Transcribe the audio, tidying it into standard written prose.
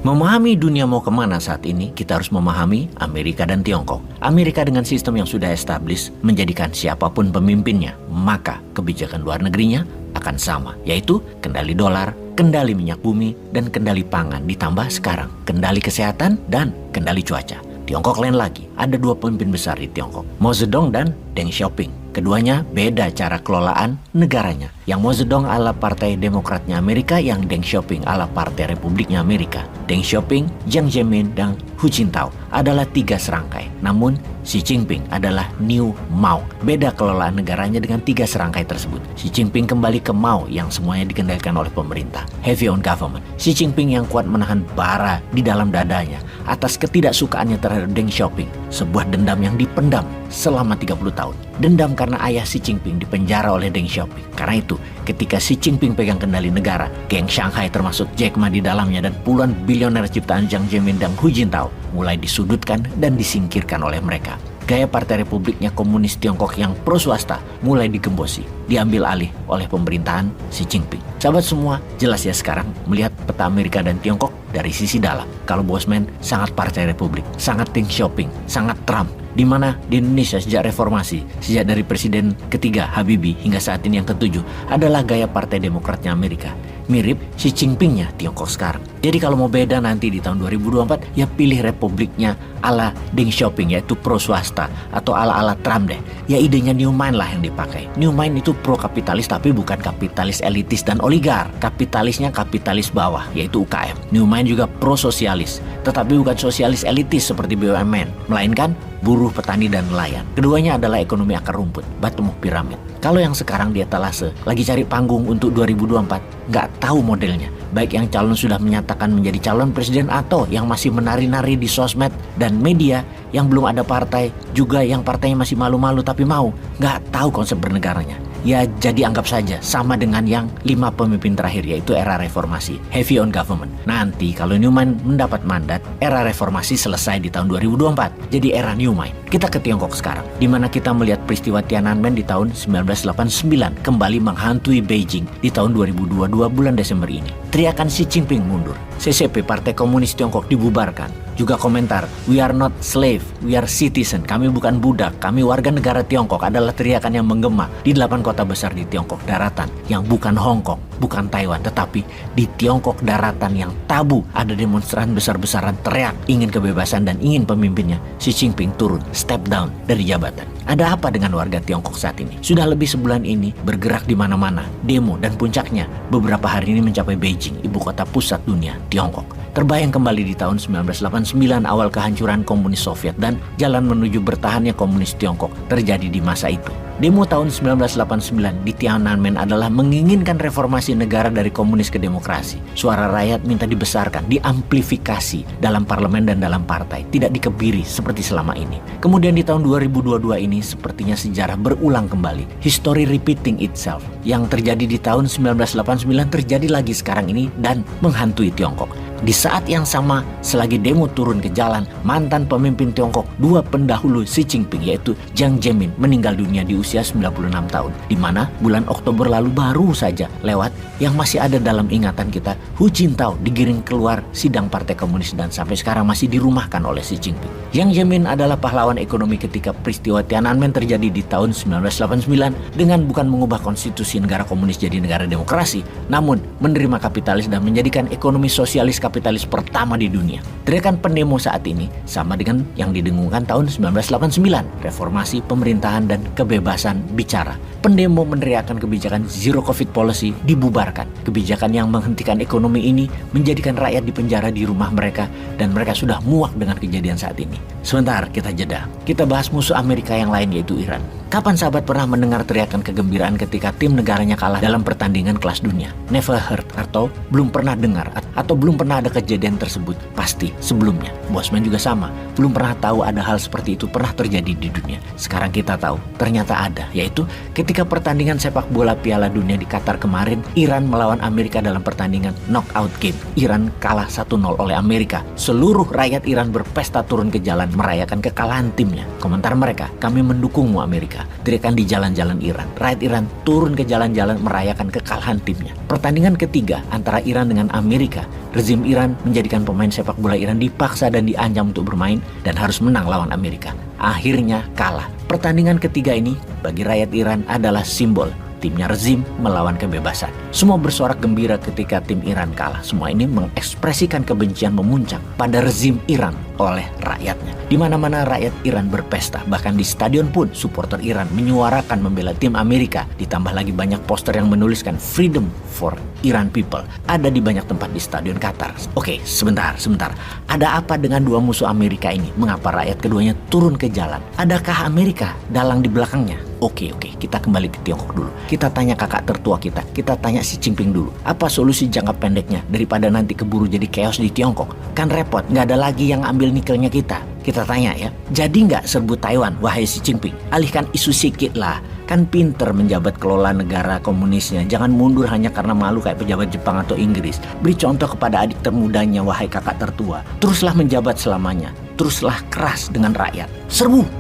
Memahami dunia mau kemana saat ini, kita harus memahami Amerika dan Tiongkok. Amerika dengan sistem yang sudah established menjadikan siapapun pemimpinnya, maka kebijakan luar negerinya akan sama, yaitu kendali dolar, kendali minyak bumi, dan kendali pangan, ditambah sekarang kendali kesehatan dan kendali cuaca. Tiongkok lain lagi, ada dua pemimpin besar di Tiongkok, Mao Zedong dan Deng Xiaoping. Keduanya beda cara kelolaan negaranya. Yang Mao Zedong ala Partai Demokratnya Amerika, yang Deng Xiaoping ala Partai Republiknya Amerika. Deng Xiaoping, Jiang Zemin, dan Hu Jintao adalah tiga serangkai. Namun Xi Jinping adalah New Mao. Beda kelolaan negaranya dengan tiga serangkai tersebut. Xi Jinping kembali ke Mao yang semuanya dikendalikan oleh pemerintah, heavy on government. Xi Jinping yang kuat menahan bara di dalam dadanya atas ketidaksukaannya terhadap Deng Xiaoping. Sebuah dendam yang dipendam selama 30 tahun. Dendam karena ayah Xi Jinping dipenjara oleh Deng Xiaoping. Karena itu, ketika Xi Jinping pegang kendali negara, geng Shanghai termasuk Jack Ma di dalamnya dan puluhan bilioner ciptaan Jiang Zemin dan Hu Jintao mulai disudutkan dan disingkirkan oleh mereka. Gaya Partai Republiknya Komunis Tiongkok yang pro swasta mulai digembosi, diambil alih oleh pemerintahan Xi Jinping. Sahabat semua, jelas ya sekarang melihat peta Amerika dan Tiongkok dari sisi dalam. Kalau Bosman sangat Partai Republik, sangat Deng Xiaoping, sangat Trump. Di mana di Indonesia sejak reformasi, sejak dari presiden ketiga Habibie hingga saat ini yang ketujuh adalah gaya Partai Demokratnya Amerika. Mirip Xi Jinpingnya Tiongkok sekarang. Jadi kalau mau beda nanti di tahun 2024, ya pilih republiknya ala Deng Xiaoping, yaitu pro swasta, atau ala Trump deh. Ya idenya New Mind lah yang dipakai. New Mind itu pro kapitalis tapi bukan kapitalis elitis dan oligar. Kapitalisnya kapitalis bawah, yaitu UKM. New Mind juga pro sosialis, tetapi bukan sosialis elitis seperti BUMN, melainkan buruh, petani, dan nelayan. Keduanya adalah ekonomi akar rumput, bottom of pyramid. Kalau yang sekarang di etalase lagi cari panggung untuk 2024, nggak tahu modelnya. Baik yang calon sudah menyatakan menjadi calon presiden atau yang masih menari-nari di sosmed dan media, yang belum ada partai, juga yang partainya masih malu-malu tapi mau, nggak tahu konsep bernegaranya. Ya jadi anggap saja sama dengan yang 5 pemimpin terakhir, yaitu era reformasi, heavy on government. Nanti kalau New Mind mendapat mandat, era reformasi selesai di tahun 2024, jadi era New Mind. Kita ke Tiongkok sekarang, di mana kita melihat peristiwa Tiananmen di tahun 1989 kembali menghantui Beijing di tahun 2022 bulan Desember ini. Teriakan Xi Jinping mundur, CCP Partai Komunis Tiongkok dibubarkan. Juga komentar, "We are not slave, we are citizen." Kami bukan budak, kami warga negara Tiongkok, adalah teriakan yang menggema di 8 kota besar di Tiongkok daratan, yang bukan Hong Kong, bukan Taiwan, tetapi di Tiongkok daratan yang tabu. Ada demonstran besar-besaran teriak ingin kebebasan dan ingin pemimpinnya Xi Jinping turun, step down dari jabatan. Ada apa dengan warga Tiongkok saat ini? Sudah lebih sebulan ini bergerak di mana-mana, demo, dan puncaknya beberapa hari ini mencapai Beijing, ibu kota pusat dunia, Tiongkok. Terbayang kembali di tahun 1989 awal kehancuran komunis Soviet dan jalan menuju bertahannya komunis Tiongkok terjadi di masa itu. Demo tahun 1989 di Tiananmen adalah menginginkan reformasi negara dari komunis ke demokrasi. Suara rakyat minta dibesarkan, diamplifikasi dalam parlemen dan dalam partai, tidak dikebiri seperti selama ini. Kemudian di tahun 2022 ini sepertinya sejarah berulang kembali. History repeating itself. Yang terjadi di tahun 1989 terjadi lagi sekarang ini dan menghantui Tiongkok. Di saat yang sama, selagi demo turun ke jalan, mantan pemimpin Tiongkok, 2 pendahulu Xi Jinping, yaitu Jiang Zemin, meninggal dunia di usia 96 tahun. Di mana bulan Oktober lalu baru saja lewat, yang masih ada dalam ingatan kita, Hu Jintao digiring keluar sidang Partai Komunis dan sampai sekarang masih dirumahkan oleh Xi Jinping. Jiang Zemin adalah pahlawan ekonomi ketika peristiwa Tiananmen terjadi di tahun 1989 dengan bukan mengubah konstitusi negara komunis jadi negara demokrasi, namun menerima kapitalis dan menjadikan ekonomi sosialis kapitalis pertama di dunia. Teriakan pendemo saat ini sama dengan yang didengungkan tahun 1989, reformasi pemerintahan dan kebebasan bicara. Pendemo meneriakan kebijakan zero covid policy dibubarkan. Kebijakan yang menghentikan ekonomi ini menjadikan rakyat di penjara di rumah mereka dan mereka sudah muak dengan kejadian saat ini. Sebentar, kita jeda. Kita bahas musuh Amerika yang lain, yaitu Iran. Kapan sahabat pernah mendengar teriakan kegembiraan ketika tim negaranya kalah dalam pertandingan kelas dunia? Never heard, atau belum pernah dengar, atau belum pernah ada kejadian tersebut. Pasti sebelumnya. Bosman juga sama. Belum pernah tahu ada hal seperti itu pernah terjadi di dunia. Sekarang kita tahu, ternyata ada. Yaitu ketika pertandingan sepak bola Piala Dunia di Qatar kemarin, Iran melawan Amerika dalam pertandingan knockout game. Iran kalah 1-0 oleh Amerika. Seluruh rakyat Iran berpesta turun ke jalan merayakan kekalahan timnya. Komentar mereka, "Kami mendukungmu Amerika." Teriakan di jalan-jalan Iran. Rakyat Iran turun ke jalan-jalan merayakan kekalahan timnya. Pertandingan ketiga antara Iran dengan Amerika, rezim Iran menjadikan pemain sepak bola Iran dipaksa dan diancam untuk bermain dan harus menang lawan Amerika. Akhirnya kalah. Pertandingan ketiga ini bagi rakyat Iran adalah simbol timnya rezim melawan kebebasan. Semua bersorak gembira ketika tim Iran kalah. Semua ini mengekspresikan kebencian memuncak pada rezim Iran oleh rakyatnya. Di mana-mana rakyat Iran berpesta, bahkan di stadion pun supporter Iran menyuarakan membela tim Amerika. Ditambah lagi banyak poster yang menuliskan Freedom for Iran People. Ada di banyak tempat di stadion Qatar. Oke, sebentar. Ada apa dengan dua musuh Amerika ini? Mengapa rakyat keduanya turun ke jalan? Adakah Amerika dalang di belakangnya? Oke, kita kembali ke Tiongkok dulu. Kita tanya kakak tertua kita tanya Xi Jinping dulu. Apa solusi jangka pendeknya daripada nanti keburu jadi chaos di Tiongkok? Kan repot, nggak ada lagi yang ambil nikelnya kita. Kita tanya ya, jadi nggak serbu Taiwan, wahai Xi Jinping? Alihkan isu sikit lah. Kan pinter menjabat kelola negara komunisnya. Jangan mundur hanya karena malu kayak pejabat Jepang atau Inggris. Beri contoh kepada adik termudanya, wahai kakak tertua. Teruslah menjabat selamanya. Teruslah keras dengan rakyat. Serbu!